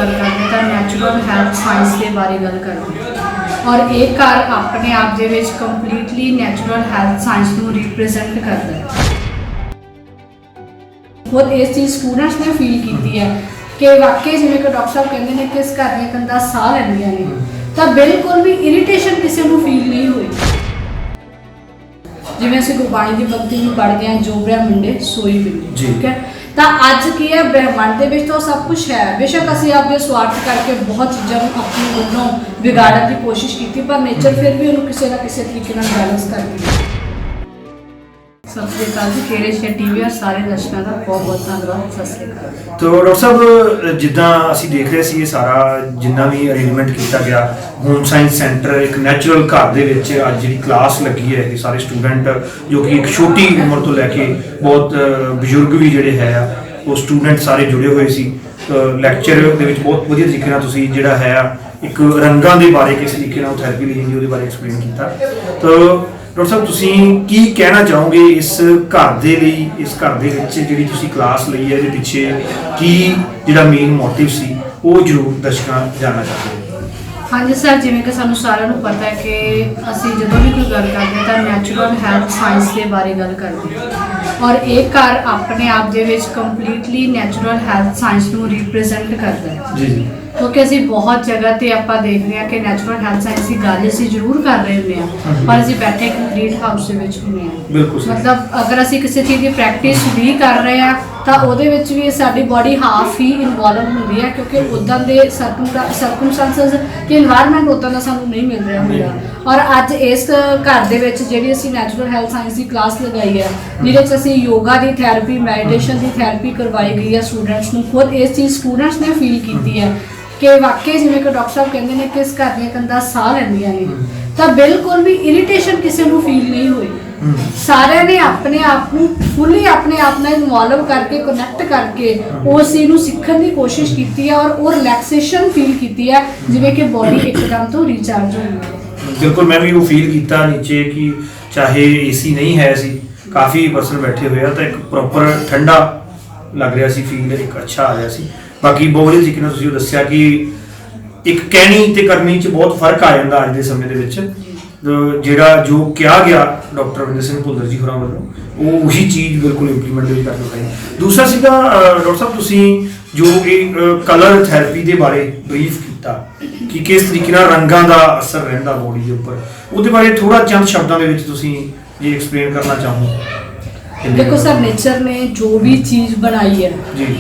गल करते तो नैचुरल हैल्थ साइंस के बारे गल करते और एक घर अपने आप दे विच कंप्लीटली नैचुरल हैल्थ साइंस नूं रिप्रजेंट करता है। खुद इस चीज़ स्टूडेंट्स ने फील की है कि वाकई जिवें कि डॉक्टर साहब कहते हैं कि इस घर में कंधा साह लैंदियां ने तो बिल्कुल भी इरीटेशन किसी को फील नहीं हुई। जिवें असीं गुरबाणी की पंक्ति में पढ़ते हैं, जो ब्रह्मंडे सोई पिंडे, ठीक है। तो अज की है ब्रह्मांड के विच तो सब कुछ है, बेशक असीं आपके स्वार्थ करके बहुत चीज़ों अपने वल्लों बिगाड़न की कोशिश की, पर नेचर फिर भी उन्होंने किसी ना किसी तरीके नाल बैलेंस करती है। सत श्री अकाल जी, केरे टीवी और सारे दर्शकों का बहुत बहुत धन्यवाद। सत श्री अकाल। तो डॉक्टर साहब जिद्दां असीं देख रहे सी, ये सारा जिन्ना भी अरेंजमेंट किया गया, होम साइंस सेंटर एक नैचुरल घर दे विच अज जिहड़ी क्लास लगी है कि सारे स्टूडेंट जो कि एक छोटी उम्र तो लैके बहुत बजुर्ग भी जिहड़े है वो स्टूडेंट सारे जुड़े हुए सी। लैक्चर दे विच बहुत वधिया तरीके नाल तुसीं जिहड़ा है एक रंगां दे बारे किस तरीके नाल थैरेपी लई उहदे बारे एक्सप्लेन किया। तो डॉक्टर साहब तुसीं की कहना चाहोगे इस घर दे लई, इस घर दे विच जिहड़ी तुसीं क्लास लई है, इहदे पिछे की जिहड़ा मेन मोटिव सी वो जरूर दर्शकां जानना चाहते हैं। हाँ जी सर, जिवें कि सानूं सारिआं नूं पता है कि असीं जदों भी कोई गल करते हैं तो नैचुरल हैल्थ साइंस के बारे गल करते हैं और एक घर अपने आप दे विच कंप्लीटली नैचुरल हैल्थ साइंस नूं रिप्रजेंट करता है। जी जी, क्योंकि असीं बहुत जगह ते आपां देख रहे हैं कि नैचुरल हैल्थ साइंस की गल असीं जरूर कर रहे हुंदे हैं, पर असीं बैठे एक ग्रीन हाउस दे विच हुंदे हैं। बिल्कुल मतलब अगर असीं किसी चीज़ की प्रैक्टिस भी कर रहे हैं तो उहदे विच भी साडी बॉडी हाफ ही इनवॉल्व हुंदी है, क्योंकि उदां दे सर्कमस्टांसिस कि एनवायरनमेंट उदां दा सानूं नहीं मिल रहा हुंदा। और अज इस घर दे विच जिहड़ी असीं नैचुरल हैल्थ साइंस की क्लास लगाई है, जिहदे च असीं योगा की थैरेपी, मैडिटेशन की थैरेपी करवाई गई है स्टूडेंट्स नूं। खुद इस चीज़ स्टूडेंट्स ने फील की है कि वाकई जिवें कि डॉक्टर साहब कहते हैं कि इस घर में कंधा साह लैंदियां ने तो बिल्कुल भी इरीटेशन किसी को फील नहीं हुई। सारे ने अपने आप को फुली अपने आप में इन्वॉल्व करके कनैक्ट करके उस चीज़ को सीखने की कोशिश की है और वो रिलैक्सेशन फील की है, जिवें कि बॉडी एकदम तो रिचार्ज हो गई। बिल्कुल मैं भी वो फील किया नीचे कि चाहे एसी नहीं है सी, काफ़ी पर्सन बैठे हुए तो एक प्रॉपर ठंडा लग रहा सी, फील एक अच्छा आ रहा सी। बाकी बहुत वधिया तरीके नाल तुसीं दस्सिया कि एक कहनी ते करनी च बहुत फर्क आ जाता अज के समय दे विच। ਜਿਹੜਾ जो किया गया डॉक्टर रविंदर सिंह भुल्लर जी होਰਾਂ ਵੱਲੋਂ वो उही चीज़ बिल्कुल इंप्लीमेंट कर दिखाई। दूसरा सीगा डॉक्टर साहब तुसीं जो कलर थैरेपी के बारे ब्रीफ किया कि किस तरीके नाल रंगां दा असर रहिंदा बॉडी के उपर, उहदे बारे थोड़ा चंद शब्दों के विच तुसीं जे एक्सप्लेन करना चाहो। देखो सर, नेचर ने जो भी चीज़ बनाई है जी,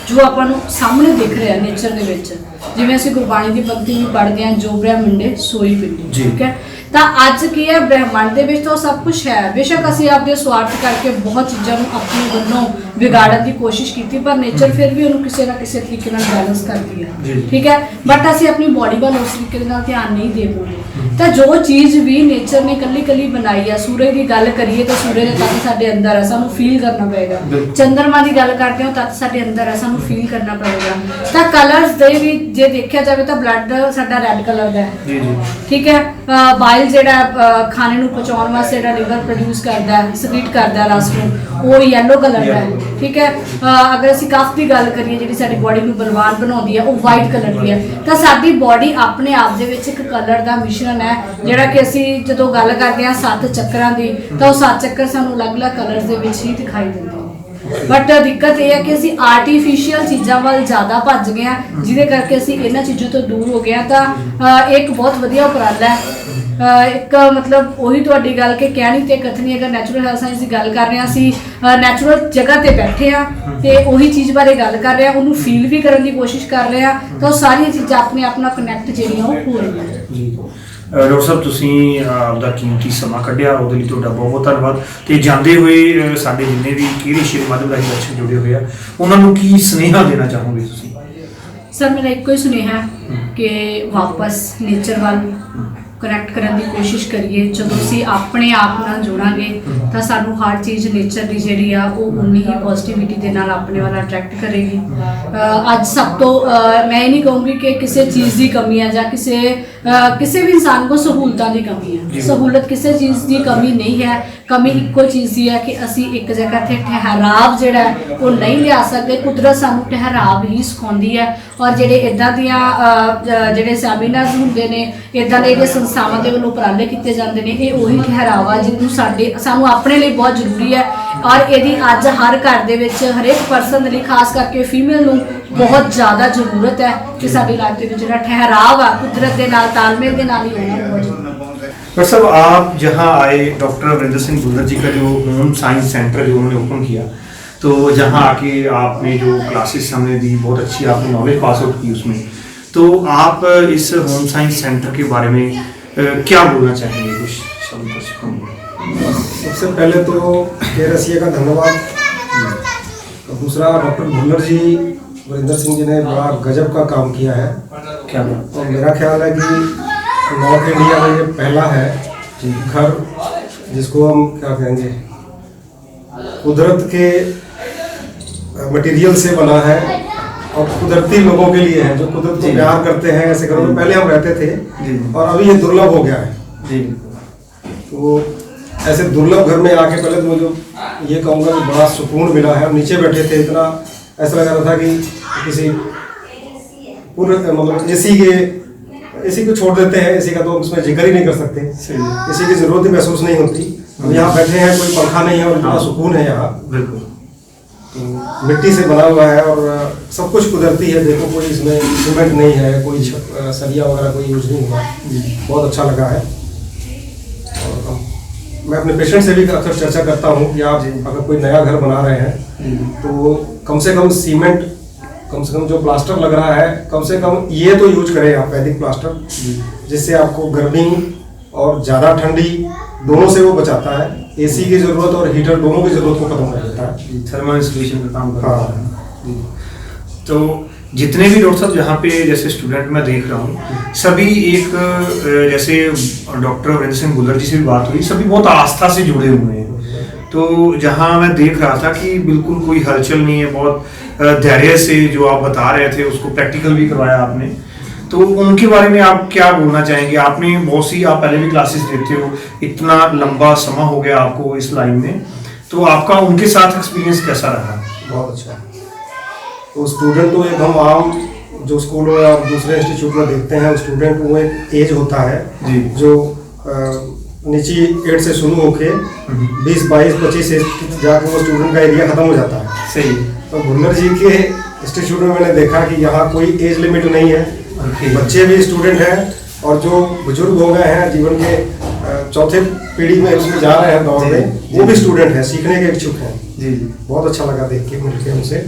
जो अपन सामने दिख रहा है नेचर के विच, जिवें असीं गुरबाणी की पंक्ति में पढ़ते हैं, जो ब्रह्मंडे सोई पिंडे, ठीक है। तो अज की है ब्रह्मांड के विच तो सब कुछ है, बेशक असीं आपके स्वार्थ करके बहुत चीज़ों अपने वल्लों बिगाड़न की कोशिश की, पर नेचर फिर भी उन्होंने किसी ना किसी तरीके नाल बैलेंस करती है, ठीक है। बट असीं अपनी बॉडी वाल उस तरीके नाल ध्यान नहीं दे पाते। तो जो चीज़ भी नेचर ने कली कली बनाई है, सूरज की गल करिए तो सूरज के तत्त साडे अंदर है, सानूं फील करना पएगा। चंद्रमा की गल करते हो तत्त साडे अंदर है, सानूं फील करना पड़ेगा। तो कलर्स दे भी जे देखा जाए तो ब्लड साडा रैड कलर का है, ठीक है। बाइल जिहड़ा खाने नूं पचाउण वास्ते जिहड़ा लीवर प्रोड्यूस करता है, सिक्रीट करता है रस नूं, वो येलो कलर का है, ठीक है। अगर असीं कफ की गल करिए जिहड़ी साडी बॉडी नूं बलवान बनाउंदी है, वो वाइट कलर की है। तो साडी बॉडी अपने आप दे विच एक कलर का मिश्रण है, जिहड़ा कि असीं जदों गल करदे हां 7 चक्करां दी, तो 7 चक्कर सानूं अलग-अलग कलर्स दे विच ही दिखाई दिंदे हैं। बट दिक्कत यह है कि असीं आर्टिफिशियल चीज़ों वाल ज़्यादा भज गए हैं, जिहदे करके असीं इन्हां चीज़ों तो दूर हो गए। तो एक बहुत वधिया उपराला है, एक मतलब वही तुहाडी गल कि कहनी ते कथनी, अगर नैचुरल हैल्थ साइंस की गल कर रहे हैं, असीं नैचुरल जगह ते बैठे हाँ तो उही चीज़ बारे गल कर रहे हैं, उन्होंने फील भी करने की कोशिश कर रहे हैं, तो सारिया चीज़ां अपने आप नाल कनैक्ट जिहड़ियां हो रही हैं। डॉक्टर साहब तुसीं आपदा कीमती समा कढ़िया, ਉਹਦੇ ਲਈ ਤੁਹਾਡਾ ਬਹੁਤ ਬਹੁਤ ਧੰਨਵਾਦ। ਤੇ ਜਾਂਦੇ ਹੋਏ ਸਾਡੇ ਜਿੰਨੇ ਵੀ ਕਿਹੜੀ ਸ਼ੇਰ ਮਾਧਵ ਰਾਹੀਂ ਦਰਸ਼ਕ ਜੁੜੇ ਹੋਏ ਆ, ਉਹਨਾਂ ਨੂੰ ਕੀ ਸੁਨੇਹਾ ਦੇਣਾ ਚਾਹੋਗੇ ਤੁਸੀਂ? सर मेरा एक ही सुनेहा कि वापस नेचर वाल ਕਰੈਕਟ ਕਰਨ ਦੀ ਕੋਸ਼ਿਸ਼ ਕਰੀਏ। ਜਦੋਂ ਅਸੀਂ ਆਪਣੇ ਆਪ ਨਾਲ ਜੁੜਾਂਗੇ ਤਾਂ ਸਾਨੂੰ ਹਰ ਚੀਜ਼ ਨੇਚਰ ਦੀ ਜਿਹੜੀ ਆ ਉਹ ਉਨੀ ਹੀ ਪੋਜ਼ਿਟਿਵਿਟੀ ਦੇ ਨਾਲ ਆਪਣੇ ਵੱਲ ਅਟਰੈਕਟ ਕਰੇਗੀ। ਅੱਜ ਸਭ ਤੋਂ ਮੈਂ ਇਹ ਨਹੀਂ ਕਹੂੰਗੀ ਕਿ ਕਿਸੇ ਚੀਜ਼ ਦੀ ਕਮੀ ਹੈ ਜਾਂ ਕਿਸੇ ਵੀ ਇਨਸਾਨ ਕੋ ਸਹੂਲਤਾਂ ਦੀ ਕਮੀ ਹੈ। ਸਹੂਲਤ ਕਿਸੇ ਚੀਜ਼ ਦੀ ਕਮੀ ਨਹੀਂ ਹੈ। ਕਮੀ ਇੱਕੋ ਚੀਜ਼ ਦੀ ਹੈ ਕਿ ਅਸੀਂ ਇੱਕ ਜਗ੍ਹਾ ਤੇ ਠਹਿਰਾਵ ਜਿਹੜਾ ਹੈ ਉਹ ਨਹੀਂ ਲਿਆ ਸਕਦੇ। ਕੁਦਰਤ ਸਾਨੂੰ ਠਹਿਰਾਵ ਹੀ ਸਿਖਾਉਂਦੀ ਹੈ। ਔਰ ਜਿਹੜੇ ਇੱਦਾਂ ਦੀਆਂ ਜਿਹੜੇ ਸੈਮੀਨਾਰਸ ਹੁੰਦੇ ਨੇ, ਇੱਦਾਂ ਦੇ ਜਿਹੜੇ ਸੰਸਥਾਵਾਂ ਦੇ ਵੱਲੋਂ ਉਪਰਾਲੇ ਕੀਤੇ ਜਾਂਦੇ ਨੇ, ਇਹ ਉਹੀ ਠਹਿਰਾਵਾ ਜਿਹਨੂੰ ਸਾਨੂੰ ਆਪਣੇ ਲਈ ਬਹੁਤ ਜ਼ਰੂਰੀ ਹੈ। ਔਰ ਇਹਦੀ ਅੱਜ ਹਰ ਘਰ ਦੇ ਵਿੱਚ ਹਰੇਕ ਪਰਸਨ ਦੇ ਲਈ, ਖਾਸ ਕਰਕੇ ਫੀਮੇਲ ਨੂੰ ਬਹੁਤ ਜ਼ਿਆਦਾ ਜ਼ਰੂਰਤ ਹੈ ਕਿ ਸਾਡੀ ਲਾਈਫ ਦੇ ਵਿੱਚ ਜਿਹੜਾ ਠਹਿਰਾਵ ਆ ਕੁਦਰਤ ਦੇ ਨਾਲ ਤਾਲਮੇਲ ਦੇ ਨਾਲ ਹੀ ਹੋਣਾ ਬਹੁਤ ਜ਼ਰੂਰੀ है। डॉक्टर साहब, आप जहाँ आए, डॉक्टर अमरिंदर सिंह भुल्लर जी का जो होम साइंस सेंटर जो उन्होंने ओपन किया, तो जहाँ आके आपने जो क्लासेस हमने दी, बहुत अच्छी आपने नॉलेज पास आउट की उसमें, तो आप इस होम साइंस सेंटर के बारे में क्या बोलना चाहेंगे कुछ शब्द दर्शकों को? सबसे पहले तो के का धन्यवाद। दूसरा, डॉक्टर भुल्लर जी, अमरिंदर सिंह जी ने बड़ा गजब का काम किया है। क्या बात? तो मेरा ख्याल है कि नॉर्थ इंडिया में ये पहला है घर जिसको हम क्या कहेंगे, कुदरत के मटेरियल से बना है और कुदरती लोगों के लिए है, जो कुदरत को प्यार करते हैं। ऐसे घरों में पहले हम रहते थे और अभी ये दुर्लभ हो गया है। तो ऐसे दुर्लभ घर में आके पहले तो मुझे ये कहूँगा कि बड़ा सुकून मिला है। हम नीचे बैठे थे, इतना ऐसा लग रहा था कि किसी पूरे मतलब एसी को छोड़ देते हैं। एसी का तो उसमें जिक्र ही नहीं कर सकते, एसी की जरूरत ही महसूस नहीं होती। हम यहाँ बैठे हैं, कोई पंखा नहीं है और इतना सुकून है यहाँ। बिल्कुल। तो मिट्टी से बना हुआ है और सब कुछ कुदरती है। देखो, कोई इसमें सीमेंट नहीं है, कोई सरिया वगैरह कोई यूज नहीं हुआ। बहुत अच्छा लगा है। और मैं अपने पेशेंट से भी अक्सर चर्चा करता हूँ कि आप अगर कोई नया घर बना रहे हैं तो कम से कम सीमेंट, कम से कम जो प्लास्टर लग रहा है, कम से कम ये तो यूज करें आप, वैदिक प्लास्टर, जिससे आपको गर्मी और ज़्यादा ठंडी दोनों से वो बचाता है। एसी की ज़रूरत और हीटर दोनों की ज़रूरत को खत्म कर देता है। थर्मल इंसुलेशन का काम करता है। तो जितने भी डॉक्टर साहब यहाँ पे जैसे स्टूडेंट मैं देख रहा हूँ, सभी एक जैसे डॉक्टर अमरिंदर सिंह भुल्लर जी से भी बात हुई, सभी बहुत आस्था से जुड़े हुए हैं। तो जहाँ मैं देख रहा था कि बिल्कुल कोई हलचल नहीं है, बहुत धैर्य से जो आप बता रहे थे उसको प्रैक्टिकल भी करवाया आपने। तो उनके बारे में आप क्या बोलना चाहेंगे? आपने बहुत सी, आप पहले भी क्लासेस देते हो, इतना लंबा समय हो गया आपको इस लाइन में, तो आपका उनके साथ एक्सपीरियंस कैसा रहा? बहुत अच्छा। तो स्टूडेंट तो एक हम आम जो स्कूलों या दूसरे इंस्टीट्यूट में देखते हैं, स्टूडेंट वो एक एज होता है जो नीचे 8 से शुरू होके 20, 22, 25 जाके वो स्टूडेंट का एरिया खत्म हो जाता है। सही। तो भुल्लर जी के इंस्टीट्यूट में मैंने देखा कि यहाँ कोई एज लिमिट नहीं है। बच्चे भी स्टूडेंट हैं और जो बुजुर्ग हो गए हैं, जीवन के चौथे पीढ़ी में उसमें जा रहे हैं दौड़ में, वो भी स्टूडेंट हैं, सीखने के इच्छुक हैं। जी। बहुत अच्छा लगा देख के, मिल के उनसे।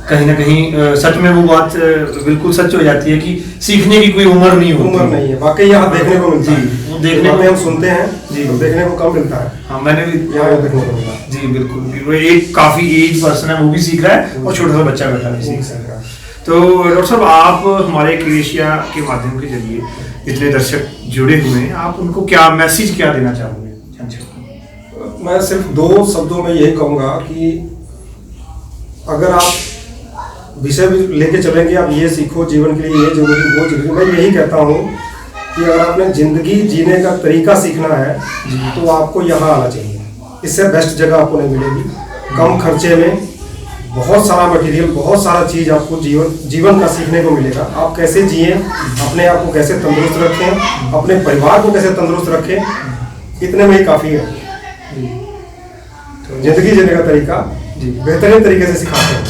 कहीं ना कहीं सच में वो बात बिल्कुल सच हो जाती है कि सीखने की कोई उम्र नहीं होती। उम्र नहीं है, वाकई यहाँ देखने को मिलता है। वो देखने को हम सुनते हैं जी, देखने को कम मिलता है। हाँ, मैंने भी यहाँ देखने को मिलता है। जी बिल्कुल। वो एक काफी एज पर्सन है, वो भी सीख रहा है और छोटा सा बच्चा बैठा है सीख रहा है। तो डॉक्टर साहब, आप हमारे क्रेशिया के माध्यम के जरिए जितने दर्शक जुड़े हुए हैं, आप उनको क्या मैसेज क्या देना चाहोगे? मैं सिर्फ 2 शब्दों में यही कहूँगा कि अगर आप विषय भी लेके चलेंगे, आप ये सीखो जीवन के लिए, ये जरूरी, वो जरूरी। मैं यही कहता हूँ कि अगर आपने जिंदगी जीने का तरीका सीखना है तो आपको यहाँ आना चाहिए। इससे बेस्ट जगह आपको नहीं मिलेगी। कम खर्चे में बहुत सारा मटेरियल, बहुत सारा चीज़ आपको जीवन का सीखने को मिलेगा। आप कैसे जिए, अपने आप को कैसे तंदुरुस्त रखें, अपने परिवार को कैसे तंदुरुस्त रखें, इतने में ही काफ़ी है। तो जिंदगी जीने का तरीका बेहतरीन तरीके से सिखाते हैं।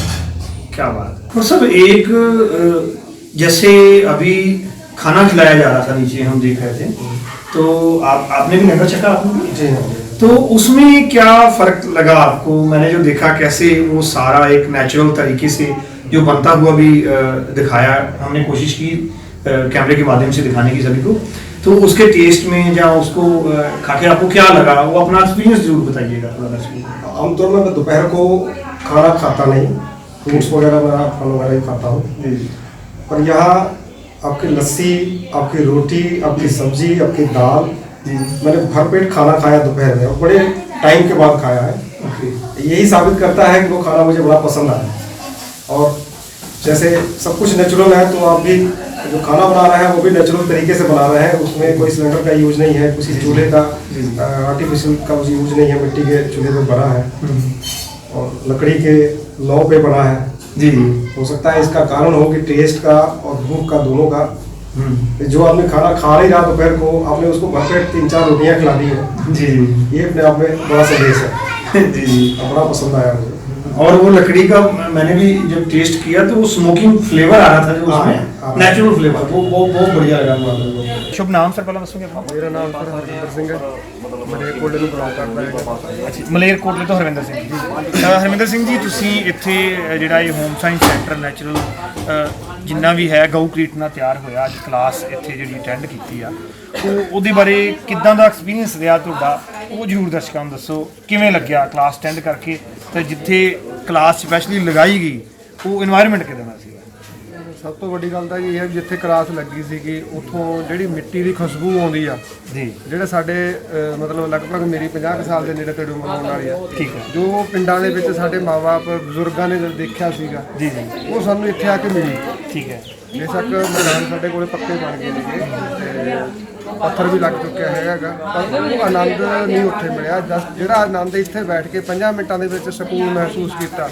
क्या बात है। और सब एक जैसे अभी खाना खिलाया जा रहा था, नीचे हम देख रहे थे, तो आपने भी लंगर चखा आपने? जी हाँ। तो उसमें क्या फर्क लगा आपको? मैंने जो देखा कैसे वो सारा एक नेचुरल तरीके से जो बनता हुआ भी दिखाया, हमने कोशिश की कैमरे के माध्यम से दिखाने की सभी को, तो उसके टेस्ट में या उसको खा के आपको क्या लगा, वो अपना एक्सपीरियंस जरूर बताइएगा थोड़ा। आमतौर में मैं दोपहर को खाना खाता नहीं, फ्रूट्स वगैरह मैं फल वगैरह ही खाता हूँ। पर यहाँ आपकी लस्सी, आपकी रोटी, आपकी सब्जी, आपकी दाल, मैंने भरपेट खाना खाया दोपहर में और बड़े टाइम के बाद खाया है। यही साबित करता है कि वो खाना मुझे बड़ा पसंद आया। और जैसे सब कुछ नेचुरल है, तो आप भी जो खाना बना रहे हैं वो भी नेचुरल तरीके से बना रहे हैं। उसमें कोई सिलेंडर का यूज नहीं है, किसी चूल्हे का आर्टिफिशियल का यूज नहीं है, मिट्टी के चूल्हे पे बना है और लकड़ी के लौ पे बना है। जी हो सकता है इसका कारण हो कि टेस्ट का और भूख का, दोनों का। जो आदमी खाना खा नहीं रहा दोपहर को, आपने उसको भरपेट 3-4 रोटियां खिला दी है। जी ये अपने आप में बड़ा संदेश है। जी बड़ा पसंद आया मुझे। और वो लकड़ी का मैंने भी जब टेस्ट किया तो वो स्मोकिंग फ्लेवर आ रहा था जो उसमें नेचुरल फ्लेवर, वो बहुत बढ़िया लगा मुझे। शुभ नाम सर ਪਹਿਲਾਂ ਦੱਸੋਗੇ ਆਪਣਾ? ਮੇਰਾ ਨਾਮ ਸਰ ਹਰਵਿੰਦਰ ਸਿੰਘ ਹੈ, ਮਲੇਰਕੋਟਲੇ ਨੂੰ ਬਿਲੋਂਗ ਕਰਦਾ ਹੈ। ਅੱਛਾ, ਮਲੇਰਕੋਟਲੇ ਤੋਂ ਹਰਵਿੰਦਰ ਸਿੰਘ ਜੀ। ਹਰਵਿੰਦਰ ਸਿੰਘ ਜੀ, ਤੁਸੀਂ ਇੱਥੇ ਜਿਹੜਾ ਇਹ ਹੋਮ ਸਾਇੰਸ ਸੈਂਟਰ ਨੈਚੁਰਲ ਜਿੰਨਾ ਵੀ ਹੈ ਗਊ ਕ੍ਰੀਟ ਨਾਲ ਤਿਆਰ ਹੋਇਆ, ਅੱਜ ਕਲਾਸ ਇੱਥੇ ਜਿਹੜੀ ਅਟੈਂਡ ਕੀਤੀ ਆ, ਉਹਦੇ ਬਾਰੇ ਕਿੱਦਾਂ ਦਾ ਐਕਸਪੀਰੀਅੰਸ ਰਿਹਾ ਤੁਹਾਡਾ, ਉਹ ਜ਼ਰੂਰ ਦਰਸ਼ਕਾਂ ਨੂੰ ਦੱਸੋ। ਕਿਵੇਂ ਲੱਗਿਆ ਕਲਾਸ ਅਟੈਂਡ ਕਰਕੇ, ਤੇ ਜਿੱਥੇ ਕਲਾਸ ਸਪੈਸ਼ਲੀ ਲਗਾਈ ਗਈ ਉਹ এনवायरमेंट ਕਿਦਾਂ ਦਾ ਸੀ? ਸਭ ਤੋਂ ਵੱਡੀ ਗੱਲ ਤਾਂ ਇਹ ਹੈ ਜਿੱਥੇ ਕਲਾਸ ਲੱਗੀ ਸੀਗੀ ਉੱਥੋਂ ਜਿਹੜੀ ਮਿੱਟੀ ਦੀ ਖੁਸ਼ਬੂ ਆਉਂਦੀ ਆ ਜੀ, ਜਿਹੜੇ ਸਾਡੇ ਮਤਲਬ ਲਗਭਗ ਮੇਰੀ 50 ਸਾਲ ਦੇ ਨੇੜੇ ਤੇੜੇ ਉਮਰ ਹੋਣ ਵਾਲੀ ਆ। ਠੀਕ ਹੈ। ਜੋ ਪਿੰਡਾਂ ਦੇ ਵਿੱਚ ਸਾਡੇ ਮਾਪੇ ਬਜ਼ੁਰਗਾਂ ਨੇ ਦੇਖਿਆ ਸੀਗਾ, ਜੀ ਜੀ, ਉਹ ਸਾਨੂੰ ਇੱਥੇ ਆ ਕੇ ਮਿਲੀ। ਠੀਕ ਹੈ। ਬੇਸ਼ੱਕ ਮੈਦਾਨ ਸਾਡੇ ਕੋਲੇ ਪੱਕੇ ਬਣ ਗਏ ਨੇਗੇ ਤੇ ਪੱਥਰ ਵੀ ਲੱਗ ਚੁੱਕਿਆ ਹੈਗਾ, ਪਰ ਉਹ ਆਨੰਦ ਨਹੀਂ ਉੱਥੇ ਮਿਲਿਆ। ਜਿਹੜਾ ਆਨੰਦ ਇੱਥੇ ਬੈਠ ਕੇ 5 ਮਿੰਟਾਂ ਦੇ ਵਿੱਚ ਸਕੂਨ ਮਹਿਸੂਸ ਕੀਤਾ,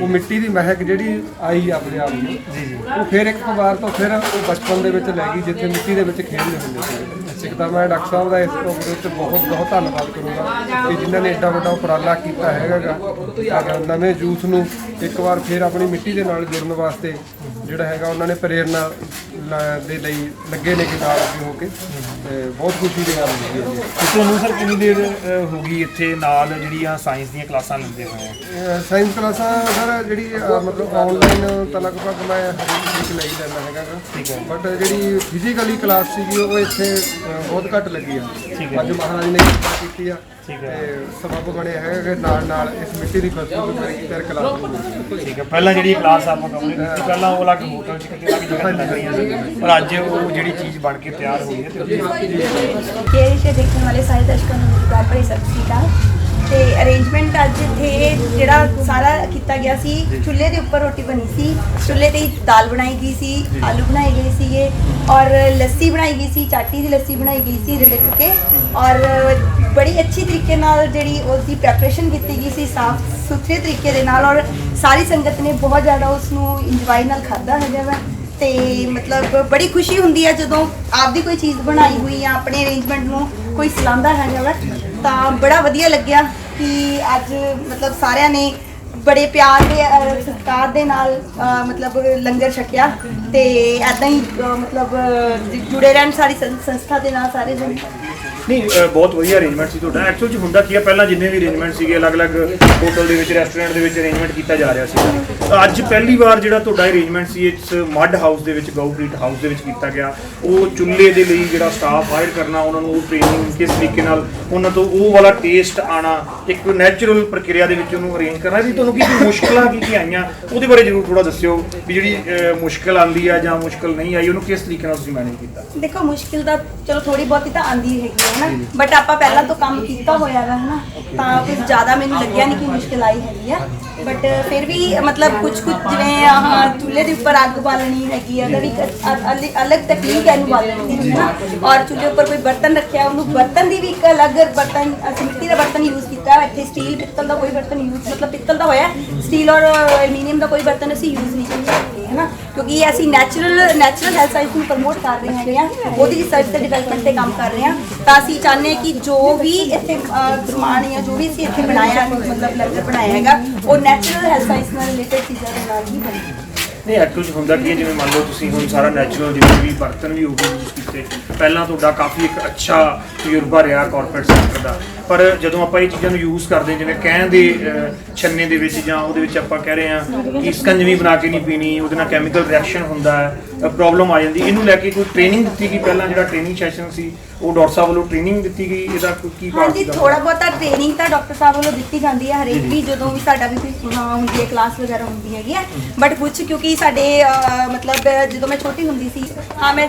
ਉਹ ਮਿੱਟੀ ਦੀ ਮਹਿਕ ਜਿਹੜੀ ਆਈ ਆਪਣੇ ਆਪ ਨੂੰ, ਉਹ ਫਿਰ ਇੱਕ ਵਾਰ ਤੋਂ ਫਿਰ ਉਹ ਬਚਪਨ ਦੇ ਵਿੱਚ ਲੈ ਗਈ ਜਿੱਥੇ ਮਿੱਟੀ ਦੇ ਵਿੱਚ ਖੇਡਦੇ ਹੁੰਦੇ ਸੀ। ਇੱਕ ਤਾਂ ਮੈਂ ਡਾਕਟਰ ਸਾਹਿਬ ਦਾ ਇਸ ਪ੍ਰੋਗਰਾਮ ਉੱਤੇ ਬਹੁਤ ਬਹੁਤ ਧੰਨਵਾਦ ਕਰੂੰਗਾ ਕਿ ਜਿਨ੍ਹਾਂ ਨੇ ਐਡਾ ਵੱਡਾ ਉਪਰਾਲਾ ਕੀਤਾ ਹੈਗਾ ਨਵੇਂ ਯੂਥ ਨੂੰ ਇੱਕ ਵਾਰ ਫਿਰ ਆਪਣੀ ਮਿੱਟੀ ਦੇ ਨਾਲ ਜੁੜਨ ਵਾਸਤੇ ਜਿਹੜਾ ਹੈਗਾ ਉਹਨਾਂ ਨੇ ਪ੍ਰੇਰਨਾ ਦੇ ਲਈ ਲੱਗੇ ਨੇ ਕਿ ਨਾਲ ਅੱਗੇ ਹੋ ਕੇ, ਤੇ ਬਹੁਤ ਖੁਸ਼ੀ ਦੀ ਗੱਲ ਹੁੰਦੀ ਹੈ ਜੀ। ਤੁਹਾਨੂੰ ਸਰ ਕਿੰਨੀ ਦੇਰ ਹੋ ਗਈ ਇੱਥੇ ਨਾਲ ਜਿਹੜੀਆਂ ਸਾਇੰਸ ਦੀਆਂ ਕਲਾਸਾਂ ਲੈਂਦੇ ਹੋਏ? ਸਾਇੰਸ ਕਲਾਸਾਂ ਸਰ ਜਿਹੜੀ ਮਤਲਬ ਆਨਲਾਈਨ ਤਾਂ ਲਗਭਗ ਮੈਂ ਹਰੇਕ ਵੀਕ ਲੈ ਹੀ ਲੈਂਦਾ ਹੈਗਾ। ਠੀਕ ਹੈ। ਬਟ ਜਿਹੜੀ ਫਿਜ਼ੀਕਲੀ ਕਲਾਸ ਸੀਗੀ ਉਹ ਇੱਥੇ ਬਹੁਤ ਘੱਟ ਲੱਗੀ ਆ। ਠੀਕ ਹੈ। ਅੱਜ ਮਹਾਰਾਜ ਨੇ ਕਿਰਪਾ ਕੀਤੀ ਆ। ਠੀਕ ਹੈ। ਤੇ ਸਬਬ ਬਣਿਆ ਹੈਗਾ ਕਿ ਨਾਲ ਨਾਲ ਇਸ ਮਿੱਟੀ ਦੀ ਖੁਸ਼ਬੂ ਵੀ ਫਿਰ ਕਲਾਸ ਨੂੰ। ਠੀਕ ਹੈ। ਪਹਿਲਾਂ ਜਿਹੜੀ ਕਲਾਸ ਆਪਾਂ ਕਵਰ ਕੀਤੀ, ਪਹਿਲਾਂ ਉਹ ਅਲੱਗ ਹੋਟਲ 'ਚ ਕਿਤੇ ਅਲੱਗ ਜਗ੍ਹਾ 'ਤੇ ਲੱਗ ਰਹੀਆਂ ਸੀ, ਪਰ ਅੱਜ ਉਹ ਜਿਹੜੀ ਚੀਜ਼ ਬਣ ਕੇ ਤਿਆਰ ਹੋਈ ਹੈ। के विषय देखने वाले सारे दर्शकों ਨੂੰ ਪਿਆਰ ਭਰੀ ਸਤਿ ਸ਼੍ਰੀ ਅਕਾਲ। ਤੇ ਅਰੇਂਜਮੈਂਟ ਅੱਜ ਇੱਥੇ ਜਿਹੜਾ ਸਾਰਾ ਕੀਤਾ ਗਿਆ ਸੀ, ਚੁੱਲ੍ਹੇ ਦੇ ਉੱਪਰ ਰੋਟੀ ਬਣੀ ਸੀ, ਚੁੱਲ੍ਹੇ ਤੇ ਦਾਲ ਬਣਾਈ ਗਈ ਸੀ, ਆਲੂ ਬਣਾਏ ਗਏ ਸੀਗੇ ਔਰ ਲੱਸੀ ਬਣਾਈ ਗਈ ਸੀ, ਚਾਟੀ ਦੀ ਲੱਸੀ ਬਣਾਈ ਗਈ ਸੀ ਰਿੜਕ ਕੇ, ਔਰ ਬੜੀ ਅੱਛੀ ਤਰੀਕੇ ਨਾਲ ਜਿਹੜੀ ਉਸ ਦੀ ਪ੍ਰੈਪਰੇਸ਼ਨ ਕੀਤੀ ਗਈ ਸੀ, ਸਾਫ਼ ਸੁਥਰੇ ਤਰੀਕੇ ਦੇ ਨਾਲ, ਔਰ ਸਾਰੀ ਸੰਗਤ ਨੇ ਬਹੁਤ ਜ਼ਿਆਦਾ ਉਸ ਨੂੰ ਇੰਜੋਏ ਨਾਲ ਖਾਧਾ ਹੈਗਾ ਵਾ। ਤੇ ਮਤਲਬ ਬੜੀ ਖੁਸ਼ੀ ਹੁੰਦੀ ਹੈ ਜਦੋਂ ਆਪਦੀ ਕੋਈ ਚੀਜ਼ ਬਣਾਈ ਹੋਈ ਜਾਂ ਆਪਣੇ ਅਰੇਂਜਮੈਂਟ ਨੂੰ ਕੋਈ ਸਲਾਹੁੰਦਾ ਹੈਗਾ ਵਾ। ਤਾਂ ਬੜਾ ਵਧੀਆ ਲੱਗਿਆ ਕਿ ਅੱਜ ਮਤਲਬ ਸਾਰਿਆਂ ਨੇ ਬੜੇ ਪਿਆਰ ਦੇ ਸਤਿਕਾਰ ਦੇ ਨਾਲ ਮਤਲਬ ਲੰਗਰ ਛਕਿਆ ਤੇ ਐਦਾਂ ਹੀ ਮਤਲਬ ਜੁੜੇ ਰਹਿਣ ਸਾਰੀ ਸੰਸਥਾ ਦੇ ਨਾਲ ਸਾਰੇ ਜਣੇ। ਨਹੀਂ, ਬਹੁਤ ਵਧੀਆ ਅਰੇਂਜਮੈਂਟ ਸੀ ਤੁਹਾਡਾ। ਐਕਚੁਅਲ 'ਚ ਹੁੰਦਾ ਕੀ ਆ, ਪਹਿਲਾਂ ਜਿੰਨੇ ਵੀ ਅਰੇਂਜਮੈਂਟ ਸੀਗੇ ਅਲੱਗ-ਅਲੱਗ ਹੋਟਲ ਦੇ ਵਿੱਚ, ਰੈਸਟੋਰੈਂਟ ਦੇ ਵਿੱਚ ਅਰੇਂਜਮੈਂਟ ਕੀਤਾ ਜਾ ਰਿਹਾ ਸੀ। ਤਾਂ ਅੱਜ ਪਹਿਲੀ ਵਾਰ ਜਿਹੜਾ ਤੁਹਾਡਾ ਅਰੇਂਜਮੈਂਟ ਸੀ ਇਸ ਮੱਡ ਹਾਊਸ ਦੇ ਵਿੱਚ, ਗਊ ਕ੍ਰੀਟ ਹਾਊਸ ਦੇ ਵਿੱਚ ਕੀਤਾ ਗਿਆ। ਉਹ ਚੁੱਲ੍ਹੇ ਦੇ ਲਈ ਜਿਹੜਾ ਸਟਾਫ ਹਾਇਰ ਕਰਨਾ, ਉਹਨਾਂ ਨੂੰ ਟ੍ਰੇਨਿੰਗ ਕਿਸ ਤਰੀਕੇ ਨਾਲ ਉਹਨਾਂ ਤੋਂ ਉਹ ਵਾਲਾ ਟੇਸਟ ਆਉਣਾ, ਇੱਕ ਨੈਚੁਰਲ ਪ੍ਰਕਿਰਿਆ ਦੇ ਵਿੱਚ ਉਹਨੂੰ ਅਰੇਂਜ ਕਰਨਾ। ਵੀ ਤੁਹਾਨੂੰ ਕੀ ਮੁਸ਼ਕਲਾਂ ਕੀ ਆਈਆਂ ਉਹਦੇ ਬਾਰੇ ਜ਼ਰੂਰ ਥੋੜਾ ਦੱਸਿਓ, ਵੀ ਜਿਹੜੀ ਮੁਸ਼ਕਲ ਆਉਂਦੀ ਆ ਜਾਂ ਮੁਸ਼ਕਲ ਨਹੀਂ ਆਈ, ਉਹਨੂੰ ਕਿਸ ਤਰੀਕੇ ਨਾਲ ਤੁਸੀਂ ਮੈਨੇਜ ਕੀਤਾ? ਦੇਖੋ ਮੁਸ਼ਕਿਲ ਤਾਂ ਚਲੋ ਥੋੜੀ ਬਹੁਤੀ ਤਾਂ ਆਂਦੀ ਹੈਗੀ ਹੈ ਨਾ, ਬਟ ਆਪਾਂ ਪਹਿਲਾਂ ਤੋਂ ਕੰਮ ਕੀਤਾ ਹੋਇਆ ਵਾ ਹੈ ਨਾ, ਤਾਂ ਕੁਝ ਜ਼ਿਆਦਾ ਮੈਨੂੰ ਲੱਗਿਆ ਨਹੀਂ ਕਿ ਮੁਸ਼ਕਿਲ ਆਈ ਹੈਗੀ ਆ। ਬਟ ਫਿਰ ਵੀ ਮਤਲਬ ਕੁਝ ਜਿਵੇਂ ਆਹ ਚੁੱਲ੍ਹੇ ਦੇ ਉੱਪਰ ਅੱਗ ਬਾਲਣੀ ਹੈਗੀ ਆ, ਉਹਦਾ ਵੀ ਅਲੱਗ ਤਕਨੀਕ ਹੈ ਇਹਨੂੰ ਬਾਲਣ ਦੀ ਹੈ ਨਾ, ਔਰ ਚੁੱਲ੍ਹੇ ਉੱਪਰ ਕੋਈ ਬਰਤਨ ਰੱਖਿਆ, ਉਹਨੂੰ ਬਰਤਨ ਦੀ ਵੀ ਇੱਕ ਅਲੱਗ ਬਰਤਨ, ਅਸੀਂ ਮਿੱਟੀ ਦਾ ਬਰਤਨ ਯੂਜ਼ ਕੀਤਾ। ਇੱਥੇ ਸਟੀਲ ਪਿੱਤਲ ਦਾ ਕੋਈ ਬਰਤਨ ਯੂਜ਼, ਮਤਲਬ ਪਿੱਤਲ ਦਾ ਹੋਇਆ, ਸਟੀਲ ਔਰ ਐਲੂਮੀਨੀਅਮ ਦਾ ਕੋਈ ਬਰਤਨ ਅਸੀਂ ਯੂਜ਼ ਨਹੀਂ ਕਰਦੇ ਹੈ ਨਾ, ਕਿਉਂਕਿ ਅਸੀਂ ਨੈਚੁਰਲ ਹੈਲਥ ਸਾਇੰਸ ਨੂੰ ਪ੍ਰਮੋਟ ਕਰ ਰਹੇ ਹੈਗੇ ਆ, ਉਹਦੀ ਰਿਸਰਚ ਤੇ ਡਿਵੈਲਪਮੈਂਟ ਤੇ ਕੰਮ ਕਰ ਰਹੇ ਹਾਂ। ਤਾਂ ਅਸੀਂ ਚਾਹੁੰਦੇ ਹਾਂ ਕਿ ਜੋ ਵੀ ਇੱਥੇ ਸਮਾਨ ਜਾਂ ਜੋ ਵੀ ਅਸੀਂ ਇੱਥੇ ਬਣਾਇਆ, ਮਤਲਬ ਲੰਗਰ ਬਣਾਇਆ ਹੈਗਾ, ਉਹ ਨੈਚੁਰਲ ਹੈਲਥ ਸਾਇੰਸ ਨਾਲ ਰਿਲੇਟਡ ਚੀਜ਼ਾਂ ਦੇ ਨਾਲ ਹੀ ਬਣੇ। ਨਹੀਂ, ਐਕਚੁਅਲ 'ਚ ਹੁੰਦਾ ਕੀ ਹੈ, ਜਿਵੇਂ ਮੰਨ ਲਓ ਤੁਸੀਂ ਹੁਣ ਸਾਰਾ ਨੈਚੁਰਲ ਜਿਵੇਂ ਵੀ ਬਰਤਨ ਵੀ ਹੋ ਗਏ ਯੂਜ਼ ਕੀਤੇ, ਪਹਿਲਾਂ ਤੁਹਾਡਾ ਕਾਫੀ ਇੱਕ ਅੱਛਾ ਤਜਰਬਾ ਰਿਹਾ ਕਾਰਪੋਰੇਟ ਸੈਕਟਰ ਦਾ, ਪਰ ਜਦੋਂ ਆਪਾਂ ਇਹ ਚੀਜ਼ਾਂ ਨੂੰ ਯੂਜ਼ ਕਰਦੇ ਹਾਂ, ਜਿਵੇਂ ਕਹਿਣ ਦੇ ਛੰਨੇ ਦੇ ਵਿੱਚ ਜਾਂ ਉਹਦੇ ਵਿੱਚ ਆਪਾਂ ਕਹਿ ਰਹੇ ਹਾਂ ਕਿ ਸਕੰਜਵੀ ਬਣਾ ਕੇ ਨਹੀਂ ਪੀਣੀ, ਉਹਦੇ ਨਾਲ ਕੈਮੀਕਲ ਰਿਐਕਸ਼ਨ ਹੁੰਦਾ ਹੈ, ਪ੍ਰੋਬਲਮ ਆ ਜਾਂਦੀ। ਇਹਨੂੰ ਲੈ ਕੇ ਕੋਈ ਟ੍ਰੇਨਿੰਗ ਦਿੱਤੀ ਗਈ? ਪਹਿਲਾਂ ਜਿਹੜਾ ਟ੍ਰੇਨਿੰਗ ਸੈਸ਼ਨ ਸੀ ਉਹ ਡਾਕਟਰ ਸਾਹਿਬ ਵੱਲੋਂ ਟ੍ਰੇਨਿੰਗ ਦਿੱਤੀ ਗਈ, ਇਹਦਾ ਕੋਈ ਕੀ part ਹਾਂਜੀ, ਸੀਗਾ? ਥੋੜਾ ਬਹੁਤਾ ਟ੍ਰੇਨਿੰਗ ਤਾਂ ਡਾਕਟਰ ਸਾਹਿਬ ਵੱਲੋਂ ਦਿੱਤੀ ਜਾਂਦੀ ਹੈ ਹਰੇਕ ਵੀ, ਜਦੋਂ ਵੀ ਸਾਡਾ ਵੀ ਕੋਈ ਹੁੰਦੀ ਹੈ ਕਲਾਸ ਵਗੈਰਾ ਹੁੰਦੀ ਹੈਗੀ ਹੈ। ਬਟ ਕੁਝ ਕਿਉਂਕਿ ਸਾਡੇ ਮਤਲਬ ਜਦੋਂ ਮੈਂ ਛੋਟੀ ਹੁੰਦੀ ਸੀ, ਮੈਂ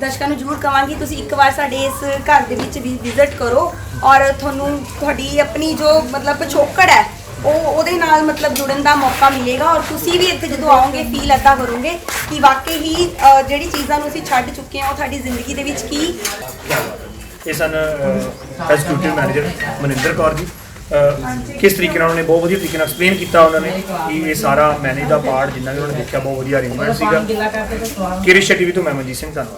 ਦਰਸ਼ਕਾਂ ਨੂੰ ਜ਼ਰੂਰ ਕਹਾਂਗੀ ਤੁਸੀਂ ਇੱਕ ਵਾਰ ਸਾਡੇ ਇਸ ਘਰ ਦੇ ਵਿੱਚ ਵੀ ਵਿਜ਼ਿਟ ਕਰੋ, ਔਰ ਤੁਹਾਨੂੰ ਤੁਹਾਡੀ ਆਪਣੀ ਜੋ ਮਤਲਬ ਪਿਛੋਕੜ ਹੈ ਉਹਦੇ ਨਾਲ ਮਤਲਬ ਜੁੜਨ ਦਾ ਮੌਕਾ ਮਿਲੇਗਾ, ਔਰ ਤੁਸੀਂ ਵੀ ਇੱਥੇ ਜਦੋਂ ਆਓਗੇ ਫੀਲ ਇੱਦਾਂ ਕਰੋਗੇ ਕਿ ਵਾਕਈ ਹੀ ਜਿਹੜੀ ਚੀਜ਼ਾਂ ਨੂੰ ਅਸੀਂ ਛੱਡ ਚੁੱਕੇ ਹਾਂ ਉਹ ਸਾਡੀ ਜ਼ਿੰਦਗੀ ਦੇ ਵਿੱਚ ਕੀ। ਇਹ ਸਨ ਐਗਜ਼ੀਕਿਊਟਿਵ ਮੈਨੇਜਰ ਮਨਿੰਦਰ ਕੌਰ ਜੀ। ਕਿਸ ਤਰੀਕੇ ਨਾਲ ਉਹਨਾਂ ਨੇ ਬਹੁਤ ਵਧੀਆ ਤਰੀਕੇ ਨਾਲ ਐਕਸਪਲੇਨ ਕੀਤਾ ਉਹਨਾਂ ਨੇ ਕਿ ਇਹ ਸਾਰਾ ਮੈਨੇਜ ਦਾ ਪਾਰਟ ਜਿੰਨਾ ਵੀ ਉਹਨਾਂ ਨੇ ਦੇਖਿਆ ਬਹੁਤ ਵਧੀਆ ਅਰੇਂਜਮੈਂਟ ਸੀਗਾ। ਕਿਰਿਸ਼ ਟੀਵੀ ਤੋਂ ਮੈਂ ਮਨਜੀਤ ਸਿੰਘ, ਧੰਨਵਾਦ।